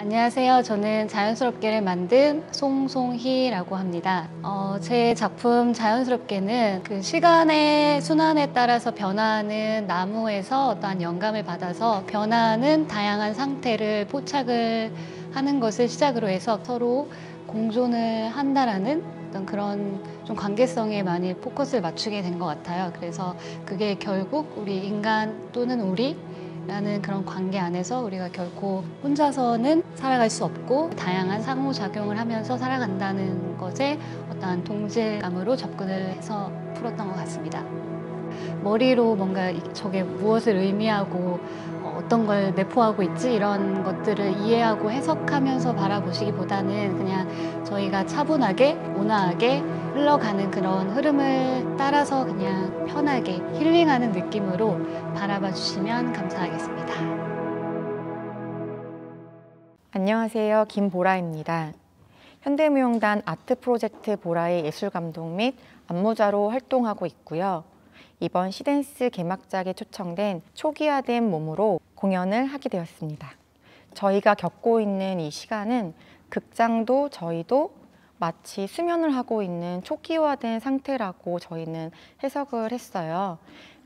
안녕하세요. 저는 자연스럽게를 만든 송송희라고 합니다. 제 작품 자연스럽게는 그 시간의 순환에 따라서 변화하는 나무에서 어떠한 영감을 받아서 변화하는 다양한 상태를 포착을 하는 것을 시작으로 해서 서로 공존을 한다라는 어떤 그런 좀 관계성에 많이 포커스를 맞추게 된 것 같아요. 그래서 그게 결국 우리 인간 또는 우리 라는 그런 관계 안에서 우리가 결코 혼자서는 살아갈 수 없고 다양한 상호작용을 하면서 살아간다는 것에 어떠한 동질감으로 접근을 해서 풀었던 것 같습니다. 머리로 뭔가 저게 무엇을 의미하고 어떤 걸 내포하고 있지 이런 것들을 이해하고 해석하면서 바라보시기보다는 그냥 저희가 차분하게 온화하게 흘러가는 그런 흐름을 따라서 그냥 편하게 힐링하는 느낌으로 바라봐 주시면 감사하겠습니다. 안녕하세요. 김보라입니다. 현대무용단 아트 프로젝트 보라의 예술감독 및 안무자로 활동하고 있고요. 이번 시댄스 개막작에 초청된 초기화된 몸으로 공연을 하게 되었습니다. 저희가 겪고 있는 이 시간은 극장도 저희도 마치 수면을 하고 있는 초기화된 상태라고 저희는 해석을 했어요.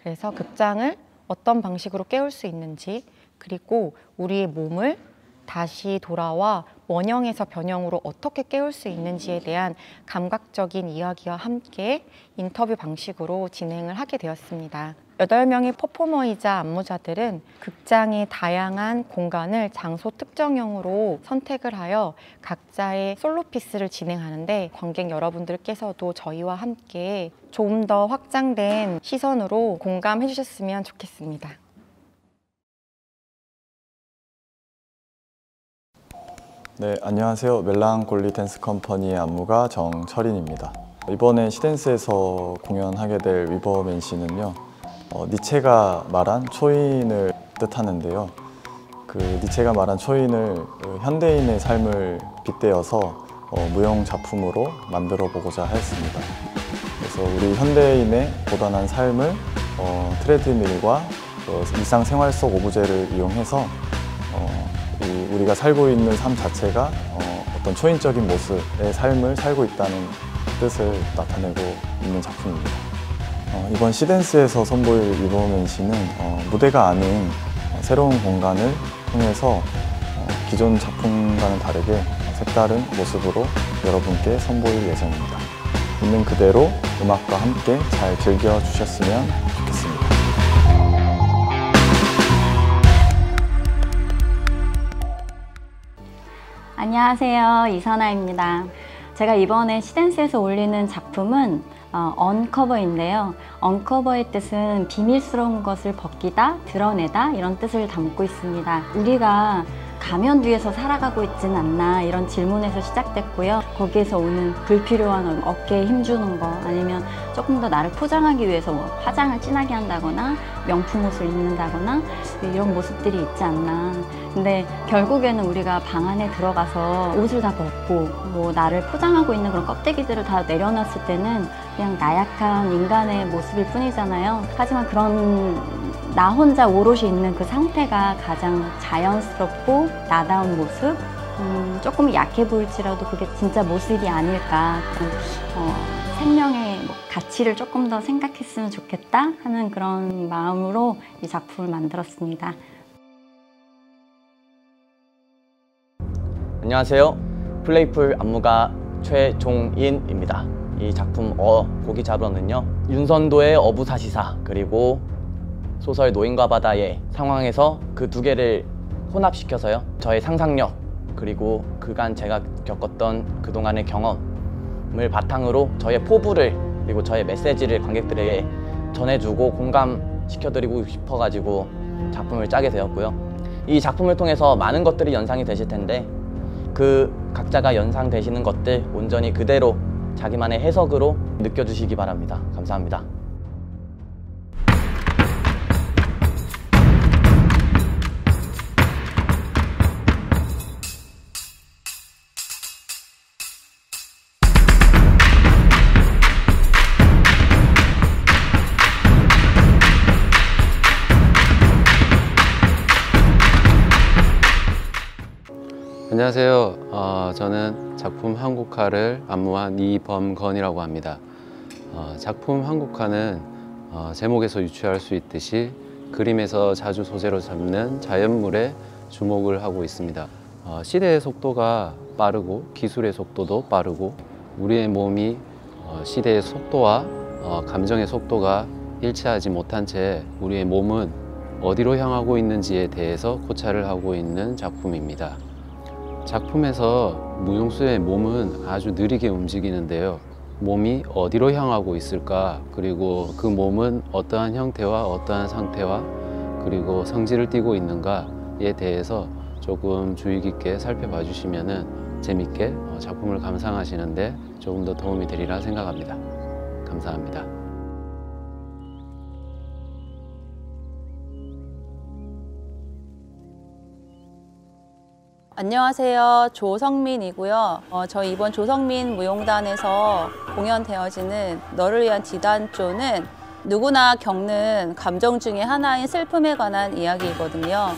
그래서 극장을 어떤 방식으로 깨울 수 있는지, 그리고 우리의 몸을 다시 돌아와 원형에서 변형으로 어떻게 깨울 수 있는지에 대한 감각적인 이야기와 함께 인터뷰 방식으로 진행을 하게 되었습니다. 8명의 퍼포머이자 안무자들은 극장의 다양한 공간을 장소 특정형으로 선택을 하여 각자의 솔로 피스를 진행하는데 관객 여러분들께서도 저희와 함께 조금 더 확장된 시선으로 공감해 주셨으면 좋겠습니다. 네, 안녕하세요. 멜랑콜리 댄스 컴퍼니의 안무가 정철인입니다. 이번에 시댄스에서 공연하게 될 위버맨시는요, 니체가 말한 초인을 뜻하는데요. 그 니체가 말한 초인을 현대인의 삶을 빗대어서 무용 작품으로 만들어 보고자 하였습니다. 그래서 우리 현대인의 고단한 삶을 트레드밀과 일상생활 속 오브제를 이용해서 우리가 살고 있는 삶 자체가 어떤 초인적인 모습의 삶을 살고 있다는 뜻을 나타내고 있는 작품입니다. 이번 시댄스에서 선보일 위버맨시는 무대가 아닌 새로운 공간을 통해서 기존 작품과는 다르게 색다른 모습으로 여러분께 선보일 예정입니다. 있는 그대로 음악과 함께 잘 즐겨주셨으면 좋겠습니다. 안녕하세요. 이선아입니다. 제가 이번에 시댄스에서 올리는 작품은 언커버인데요. 언커버의 뜻은 비밀스러운 것을 벗기다, 드러내다 이런 뜻을 담고 있습니다. 우리가 가면 뒤에서 살아가고 있진 않나 이런 질문에서 시작됐고요. 거기에서 오는 불필요한 어깨에 힘주는 거 아니면 조금 더 나를 포장하기 위해서 뭐 화장을 진하게 한다거나 명품 옷을 입는다거나 이런 모습들이 있지 않나. 근데 결국에는 우리가 방 안에 들어가서 옷을 다 벗고 뭐 나를 포장하고 있는 그런 껍데기들을 다 내려놨을 때는 그냥 나약한 인간의 모습일 뿐이잖아요. 하지만 그런 나 혼자 오롯이 있는 그 상태가 가장 자연스럽고 나다운 모습, 조금 약해 보일지라도 그게 진짜 모습이 아닐까. 생명의 가치를 조금 더 생각했으면 좋겠다 하는 그런 마음으로 이 작품을 만들었습니다. 안녕하세요. 플레이풀 안무가 최종인입니다. 이 작품 고기 잡으러는요, 윤선도의 어부사시사 그리고 소설 노인과 바다의 상황에서 그 두 개를 혼합시켜서요, 저의 상상력 그리고 그간 제가 겪었던 그동안의 경험을 바탕으로 저의 포부를 그리고 저의 메시지를 관객들에게 전해주고 공감시켜드리고 싶어가지고 작품을 짜게 되었고요. 이 작품을 통해서 많은 것들이 연상이 되실 텐데 그 각자가 연상되시는 것들 온전히 그대로 자기만의 해석으로 느껴주시기 바랍니다. 감사합니다. 안녕하세요. 저는 작품 한국화를 안무한 이범건이라고 합니다. 작품 한국화는 제목에서 유추할 수 있듯이 그림에서 자주 소재로 잡는 자연물에 주목을 하고 있습니다. 시대의 속도가 빠르고 기술의 속도도 빠르고 우리의 몸이 시대의 속도와 감정의 속도가 일치하지 못한 채 우리의 몸은 어디로 향하고 있는지에 대해서 고찰을 하고 있는 작품입니다. 작품에서 무용수의 몸은 아주 느리게 움직이는데요. 몸이 어디로 향하고 있을까, 그리고 그 몸은 어떠한 형태와 어떠한 상태와 그리고 성질을 띠고 있는가에 대해서 조금 주의 깊게 살펴봐 주시면 재밌게 작품을 감상하시는데 조금 더 도움이 되리라 생각합니다. 감사합니다. 안녕하세요. 조성민이고요. 저희 이번 조성민 무용단에서 공연되어지는 너를 위한 디단조는 누구나 겪는 감정 중에 하나인 슬픔에 관한 이야기이거든요.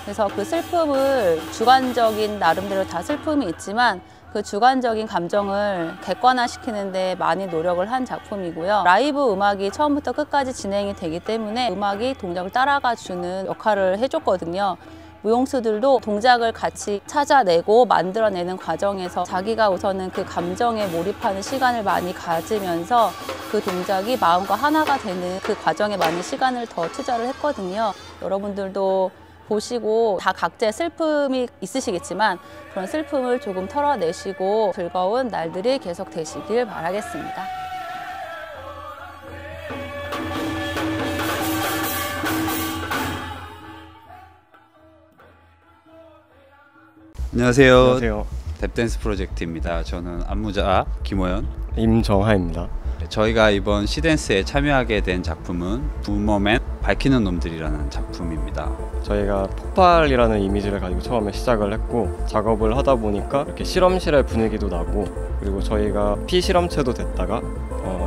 그래서 그 슬픔을 주관적인 나름대로 다 슬픔이 있지만 그 주관적인 감정을 객관화시키는데 많이 노력을 한 작품이고요. 라이브 음악이 처음부터 끝까지 진행이 되기 때문에 음악이 동작을 따라가 주는 역할을 해줬거든요. 무용수들도 동작을 같이 찾아내고 만들어내는 과정에서 자기가 우선은 그 감정에 몰입하는 시간을 많이 가지면서 그 동작이 마음과 하나가 되는 그 과정에 많은 시간을 더 투자를 했거든요. 여러분들도 보시고 다 각자의 슬픔이 있으시겠지만 그런 슬픔을 조금 털어내시고 즐거운 날들이 계속 되시길 바라겠습니다. 안녕하세요. 안녕하세요. 뎁댄스 프로젝트입니다. 저는 안무자 김호연, 임정하입니다. 저희가 이번 시댄스에 참여하게 된 작품은 부머맨 밝히는 놈들이라는 작품입니다. 저희가 폭발이라는 이미지를 가지고 처음에 시작을 했고 작업을 하다 보니까 이렇게 실험실의 분위기도 나고 그리고 저희가 피실험체도 됐다가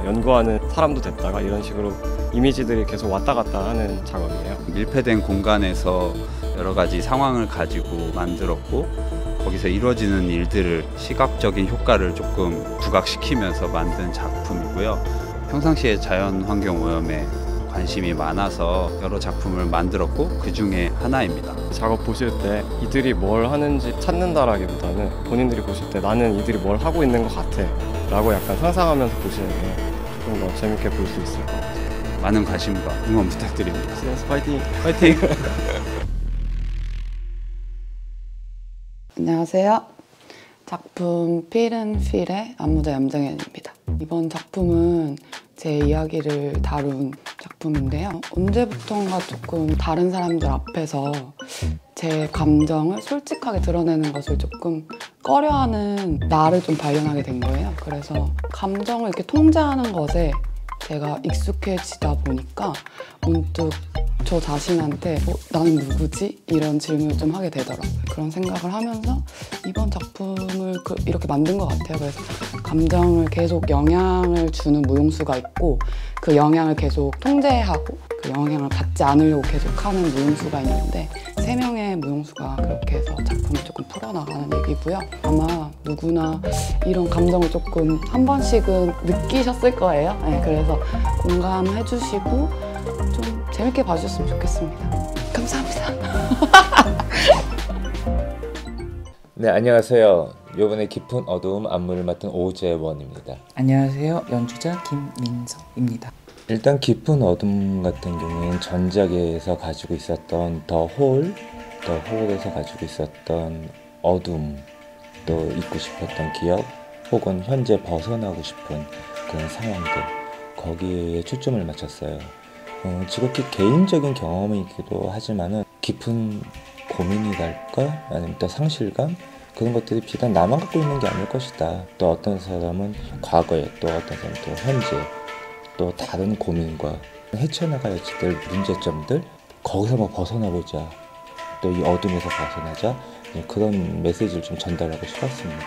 연구하는 사람도 됐다가 이런 식으로 이미지들이 계속 왔다 갔다 하는 작업이에요. 밀폐된 공간에서 여러 가지 상황을 가지고 만들었고 거기서 이루어지는 일들을 시각적인 효과를 조금 부각시키면서 만든 작품이고요. 평상시에 자연환경 오염에 관심이 많아서 여러 작품을 만들었고 그 중에 하나입니다. 작업 보실 때 이들이 뭘 하는지 찾는다라기보다는 본인들이 보실 때 나는 이들이 뭘 하고 있는 것 같아 라고 약간 상상하면서 보시는 게 좀 더 재밌게 볼 수 있을 것 같아요. 많은 관심과 응원 부탁드립니다. 시댄스 파이팅! 파이팅! 안녕하세요. 작품 필은 필의 안무자 염정현입니다. 이번 작품은 제 이야기를 다룬 작품인데요. 언제부턴가 조금 다른 사람들 앞에서 제 감정을 솔직하게 드러내는 것을 조금 꺼려하는 나를 좀 발견하게 된 거예요. 그래서 감정을 이렇게 통제하는 것에 제가 익숙해지다 보니까 문득 저 자신한테 나는 누구지? 이런 질문을 좀 하게 되더라고요. 그런 생각을 하면서 이번 작품을 이렇게 만든 것 같아요. 그래서 감정을 계속 영향을 주는 무용수가 있고 그 영향을 계속 통제하고 그 영향을 받지 않으려고 계속 하는 무용수가 있는데 3명의 무용수가 그렇게 해서 작품을 조금 풀어나가는 얘기고요. 아마 누구나 이런 감정을 조금 한 번씩은 느끼셨을 거예요. 네, 그래서 공감해 주시고 좀 재밌게 봐주셨으면 좋겠습니다. 감사합니다. 네, 안녕하세요. 이번에 깊은 어두움 안무를 맡은 오재원입니다. 안녕하세요. 연주자 김민서입니다. 일단 깊은 어둠 같은 경우에는 전작에서 가지고 있었던 더 홀에서 가지고 있었던 어둠, 또 잊고 싶었던 기억, 혹은 현재 벗어나고 싶은 그런 상황들, 거기에 초점을 맞췄어요. 지극히 개인적인 경험이기도 하지만은 깊은 고민이랄까? 아니면 또 상실감? 그런 것들이 비단 나만 갖고 있는 게 아닐 것이다. 또 어떤 사람은 과거에, 또 어떤 사람은 또 현재, 또 다른 고민과 헤쳐나가야 될 문제점들, 거기서 뭐 벗어나보자, 또 이 어둠에서 벗어나자, 그런 메시지를 좀 전달하고 싶었습니다.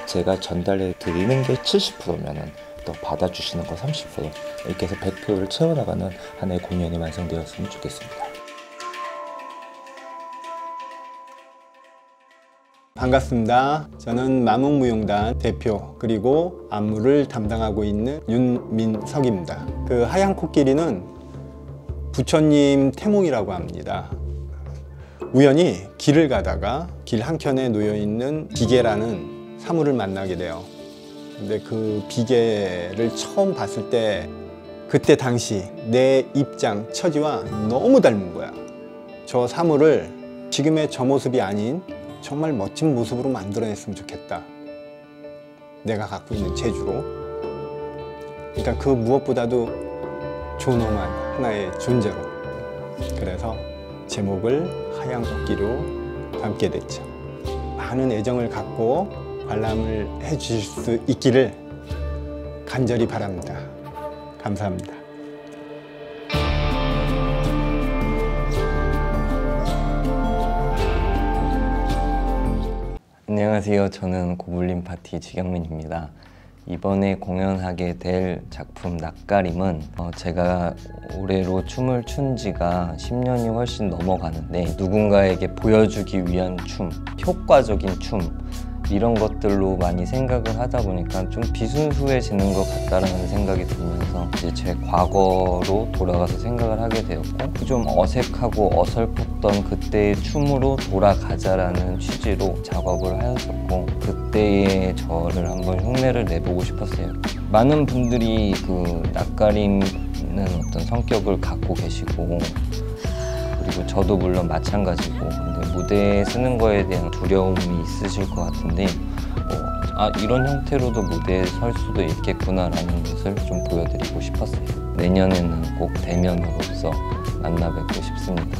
제가 전달해 드리는 게 70%면은 또 받아주시는 거 30%, 이렇게 해서 100%를 채워나가는 하나의 공연이 완성되었으면 좋겠습니다. 반갑습니다. 저는 마문무용단 대표 그리고 안무를 담당하고 있는 윤민석입니다. 그 하얀 코끼리는 부처님 태몽이라고 합니다. 우연히 길을 가다가 길 한켠에 놓여있는 비계라는 사물을 만나게 돼요. 근데 그 비계를 처음 봤을 때 그때 당시 내 입장, 처지와 너무 닮은 거야. 저 사물을 지금의 저 모습이 아닌 정말 멋진 모습으로 만들어냈으면 좋겠다. 내가 갖고 있는 재주로. 그러니까 그 무엇보다도 존엄한 하나의 존재로. 그래서 제목을 하얀 코끼리로 담게 됐죠. 많은 애정을 갖고 관람을 해주실 수 있기를 간절히 바랍니다. 감사합니다. 안녕하세요. 저는 고블린 파티 지경민입니다. 이번에 공연하게 될 작품 낯가림은 제가 올해로 춤을 춘 지가 10년이 훨씬 넘어가는데 누군가에게 보여주기 위한 춤, 효과적인 춤 이런 것들로 많이 생각을 하다 보니까 좀 비순수해지는 것 같다라는 생각이 들면서 이제 제 과거로 돌아가서 생각을 하게 되었고 좀 어색하고 어설펐던 그때의 춤으로 돌아가자라는 취지로 작업을 하였었고 그때의 저를 한번 흉내를 내보고 싶었어요. 많은 분들이 그 낯가리는 어떤 성격을 갖고 계시고 그리고 저도 물론 마찬가지고 근데 무대에 서는 거에 대한 두려움이 있으실 것 같은데 이런 형태로도 무대에 설 수도 있겠구나라는 것을 좀 보여드리고 싶었어요. 내년에는 꼭 대면으로서 만나 뵙고 싶습니다.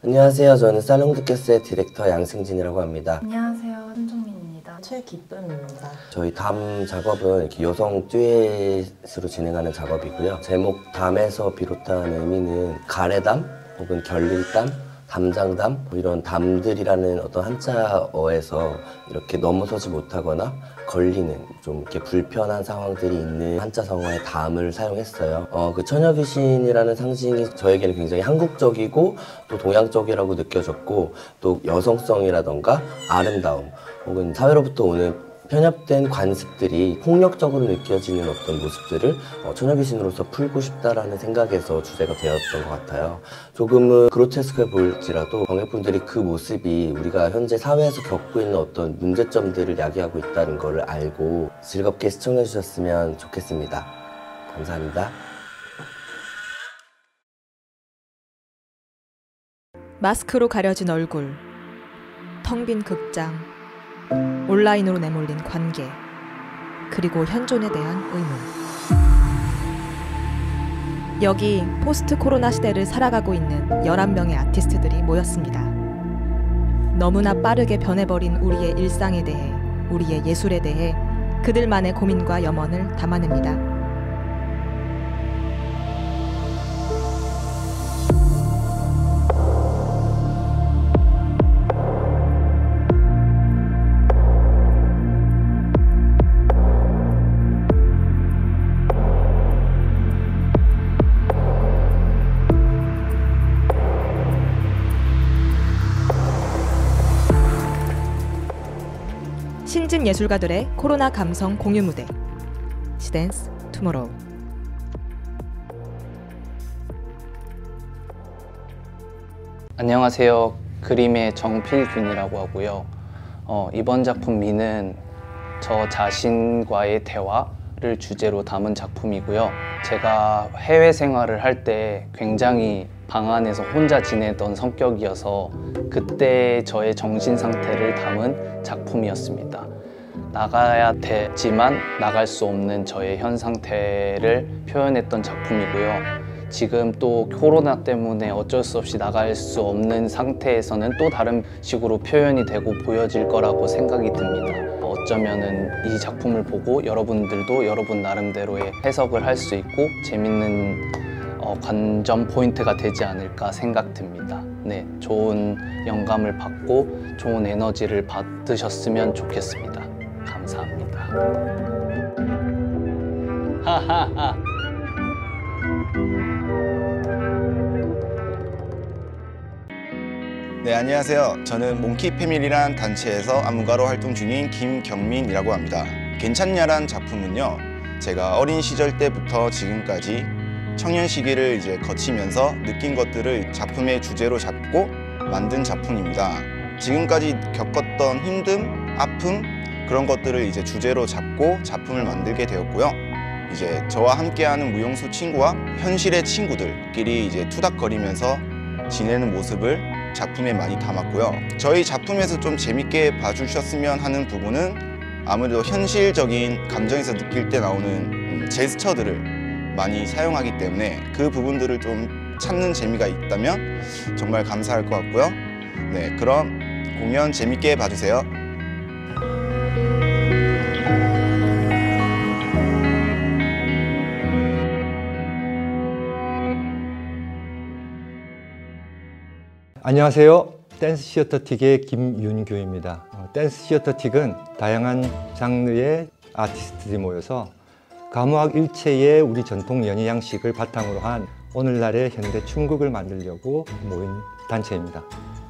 안녕하세요. 저는 살롱드캐스의 디렉터 양승진이라고 합니다. 안녕하세요. 손정민입니다. 최기쁨입니다. 저희 담 작업은 이렇게 여성 듀엣으로 진행하는 작업이고요. 제목 담에서 비롯한 의미는 가래담 혹은 결릴담, 담장담 이런 담들이라는 어떤 한자어에서 이렇게 넘어서지 못하거나 걸리는 좀 이렇게 불편한 상황들이 있는 한자성어의 담을 사용했어요. 그 처녀귀신이라는 상징이 저에게는 굉장히 한국적이고 또 동양적이라고 느껴졌고 또 여성성이라던가 아름다움 혹은 사회로부터 오는 편협된 관습들이 폭력적으로 느껴지는 어떤 모습들을 처녀귀신으로서 풀고 싶다라는 생각에서 주제가 되었던 것 같아요. 조금은 그로테스크해 보일지라도 관객분들이 그 모습이 우리가 현재 사회에서 겪고 있는 어떤 문제점들을 야기하고 있다는 것을 알고 즐겁게 시청해 주셨으면 좋겠습니다. 감사합니다. 마스크로 가려진 얼굴, 텅 빈 극장, 온라인으로 내몰린 관계, 그리고 현존에 대한 의문. 여기 포스트 코로나 시대를 살아가고 있는 11명의 아티스트들이 모였습니다. 너무나 빠르게 변해버린 우리의 일상에 대해, 우리의 예술에 대해 그들만의 고민과 염원을 담아냅니다. 신진 예술가들의 코로나 감성 공유 무대 시댄스 투모로우. 안녕하세요. 그림의 정필균이라고 하고요. 이번 작품 미는 저 자신과의 대화를 주제로 담은 작품이고요. 제가 해외 생활을 할 때 굉장히 방 안에서 혼자 지내던 성격이어서 그때 저의 정신 상태를 담은 작품이었습니다. 나가야 되지만 나갈 수 없는 저의 현 상태를 표현했던 작품이고요. 지금 또 코로나 때문에 어쩔 수 없이 나갈 수 없는 상태에서는 또 다른 식으로 표현이 되고 보여질 거라고 생각이 듭니다. 어쩌면은 이 작품을 보고 여러분들도 여러분 나름대로의 해석을 할 수 있고 재밌는 관전 포인트가 되지 않을까 생각됩니다. 네, 좋은 영감을 받고 좋은 에너지를 받으셨으면 좋겠습니다. 감사합니다. 하하하. 네, 안녕하세요. 저는 몽키 패밀리란 단체에서 안무가로 활동 중인 김경민이라고 합니다. 괜찮냐란 작품은요, 제가 어린 시절 때부터 지금까지 청년 시기를 이제 거치면서 느낀 것들을 작품의 주제로 잡고 만든 작품입니다. 지금까지 겪었던 힘듦, 아픔 그런 것들을 이제 주제로 잡고 작품을 만들게 되었고요. 이제 저와 함께하는 무용수 친구와 현실의 친구들끼리 이제 투닥거리면서 지내는 모습을 작품에 많이 담았고요. 저희 작품에서 좀 재밌게 봐주셨으면 하는 부분은 아무래도 현실적인 감정에서 느낄 때 나오는 제스처들을 많이 사용하기 때문에 그 부분들을 좀 찾는 재미가 있다면 정말 감사할 것 같고요. 네, 그럼 공연 재밌게 봐주세요. 안녕하세요. 댄스 시어터틱의 김윤규입니다. 댄스 시어터틱은 다양한 장르의 아티스트들이 모여서 가무학 일체의 우리 전통 연희 양식을 바탕으로 한 오늘날의 현대 춤극을 만들려고 모인 단체입니다.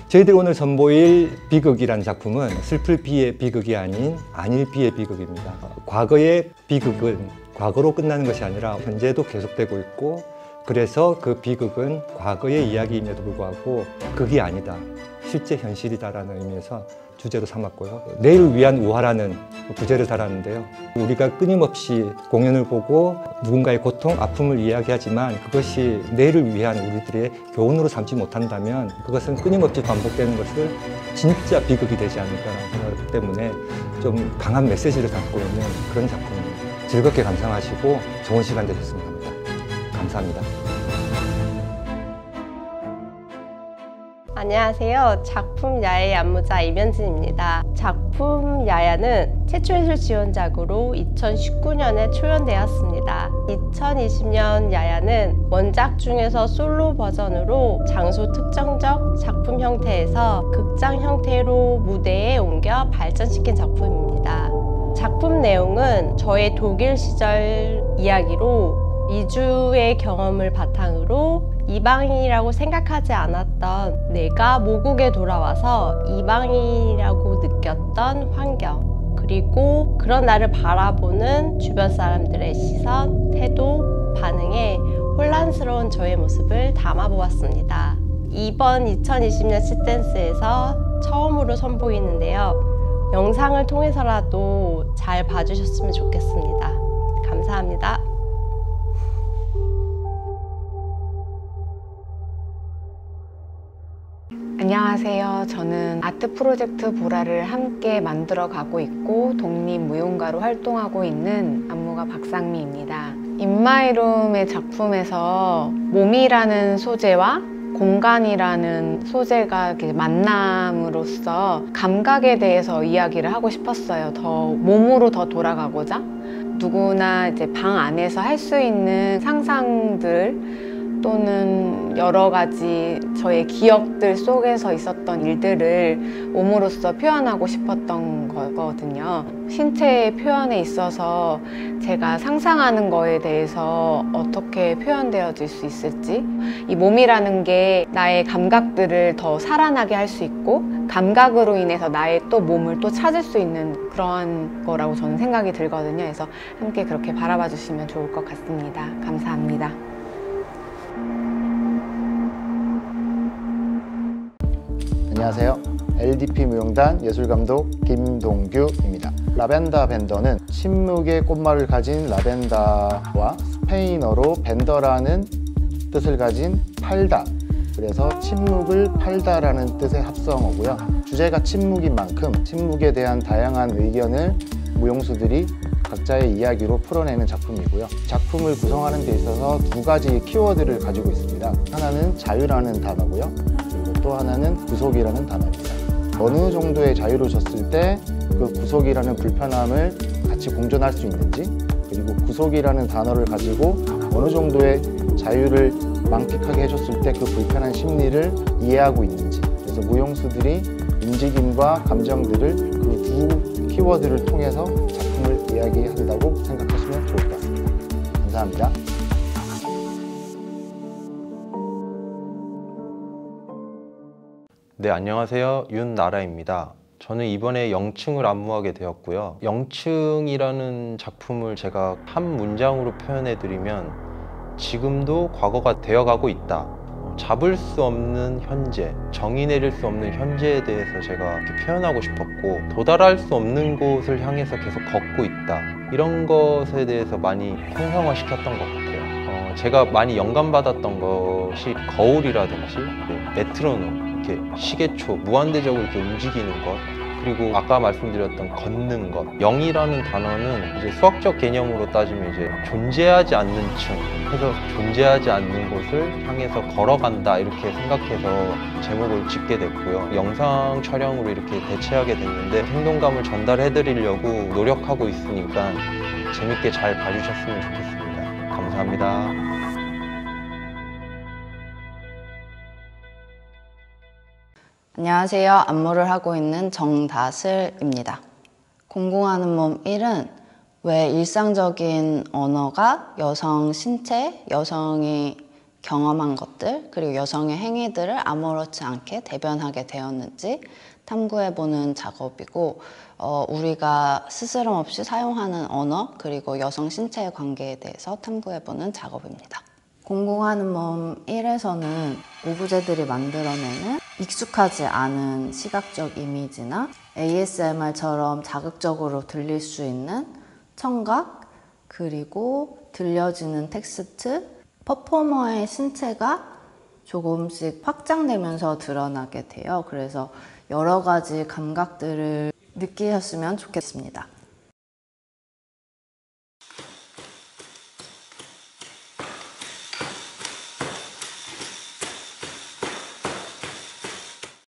저희들이 오늘 선보일 비극이라는 작품은 슬플 비의 비극이 아닌 안일 비의 비극입니다. 과거의 비극은 과거로 끝나는 것이 아니라 현재도 계속되고 있고, 그래서 그 비극은 과거의 이야기임에도 불구하고 극이 아니다, 실제 현실이다라는 의미에서 주제로 삼았고요. 내일을 위한 우화라는 부제를 달았는데요. 우리가 끊임없이 공연을 보고 누군가의 고통, 아픔을 이야기하지만 그것이 내일을 위한 우리들의 교훈으로 삼지 못한다면 그것은 끊임없이 반복되는 것을 진짜 비극이 되지 않을까라는 생각 때문에 좀 강한 메시지를 담고 있는 그런 작품입니다. 즐겁게 감상하시고 좋은 시간 되셨으면 합니다. 감사합니다. 안녕하세요. 작품 야야의 안무자 이면진입니다. 작품 야야는 최초 예술 지원작으로 2019년에 초연되었습니다. 2020년 야야는 원작 중에서 솔로 버전으로 장소 특정적 작품 형태에서 극장 형태로 무대에 옮겨 발전시킨 작품입니다. 작품 내용은 저의 독일 시절 이야기로 2주의 경험을 바탕으로 이방인이라고 생각하지 않았던 내가 모국에 돌아와서 이방인이라고 느꼈던 환경, 그리고 그런 나를 바라보는 주변 사람들의 시선, 태도, 반응에 혼란스러운 저의 모습을 담아보았습니다. 이번 2020년 시댄스에서 처음으로 선보이는데요. 영상을 통해서라도 잘 봐주셨으면 좋겠습니다. 감사합니다. 안녕하세요. 저는 아트 프로젝트 보라를 함께 만들어 가고 있고 독립무용가로 활동하고 있는 안무가 박상미입니다. 인마이룸의 작품에서 몸이라는 소재와 공간이라는 소재가 이렇게 만남으로써 감각에 대해서 이야기를 하고 싶었어요. 더 몸으로 더 돌아가고자 누구나 이제 방 안에서 할 수 있는 상상들 또는 여러 가지 저의 기억들 속에서 있었던 일들을 몸으로써 표현하고 싶었던 거거든요. 신체의 표현에 있어서 제가 상상하는 거에 대해서 어떻게 표현되어질 수 있을지, 이 몸이라는 게 나의 감각들을 더 살아나게 할 수 있고 감각으로 인해서 나의 또 몸을 또 찾을 수 있는 그런 거라고 저는 생각이 들거든요. 그래서 함께 그렇게 바라봐 주시면 좋을 것 같습니다. 감사합니다. 안녕하세요. LDP 무용단 예술감독 김동규입니다. 라벤더 밴더는 침묵의 꽃말을 가진 라벤더와 스페인어로 밴더라는 뜻을 가진 팔다, 그래서 침묵을 팔다라는 뜻의 합성어고요. 주제가 침묵인 만큼 침묵에 대한 다양한 의견을 무용수들이 각자의 이야기로 풀어내는 작품이고요. 작품을 구성하는 데 있어서 두 가지 키워드를 가지고 있습니다. 하나는 자유라는 단어고요. 그리고 또 하나는 구속이라는 단어입니다. 어느 정도의 자유를 줬을 때 그 구속이라는 불편함을 같이 공존할 수 있는지, 그리고 구속이라는 단어를 가지고 어느 정도의 자유를 만끽하게 해줬을 때 그 불편한 심리를 이해하고 있는지, 그래서 무용수들이 움직임과 감정들을 그 두 키워드를 통해서 작품을 이야기한다고 생각하시면 좋을 것 같습니다. 감사합니다. 네, 안녕하세요. 윤나라입니다. 저는 이번에 영층을 안무하게 되었고요. 영층이라는 작품을 제가 한 문장으로 표현해드리면 지금도 과거가 되어가고 있다. 잡을 수 없는 현재, 정의 내릴 수 없는 현재에 대해서 제가 이렇게 표현하고 싶었고, 도달할 수 없는 곳을 향해서 계속 걷고 있다. 이런 것에 대해서 많이 형상화시켰던 것 같아요. 제가 많이 영감받았던 것이 거울이라든지 메트로놈, 이렇게 시계초, 무한대적으로 이렇게 움직이는 것, 그리고 아까 말씀드렸던 걷는 것. 영이라는 단어는 이제 수학적 개념으로 따지면 이제 존재하지 않는 층 해서 존재하지 않는 곳을 향해서 걸어간다 이렇게 생각해서 제목을 짓게 됐고요. 영상 촬영으로 이렇게 대체하게 됐는데 생동감을 전달해 드리려고 노력하고 있으니까 재밌게 잘 봐주셨으면 좋겠습니다. 감사합니다. 안녕하세요. 안무를 하고 있는 정다슬입니다. 공공하는 몸 1은 왜 일상적인 언어가 여성 신체, 여성이 경험한 것들, 그리고 여성의 행위들을 아무렇지 않게 대변하게 되었는지 탐구해보는 작업이고, 우리가 스스럼 없이 사용하는 언어, 그리고 여성 신체의 관계에 대해서 탐구해보는 작업입니다. 공공하는 몸 1에서는 오브제들이 만들어내는 익숙하지 않은 시각적 이미지나 ASMR처럼 자극적으로 들릴 수 있는 청각, 그리고 들려지는 텍스트, 퍼포머의 신체가 조금씩 확장되면서 드러나게 돼요. 그래서 여러 가지 감각들을 느끼셨으면 좋겠습니다.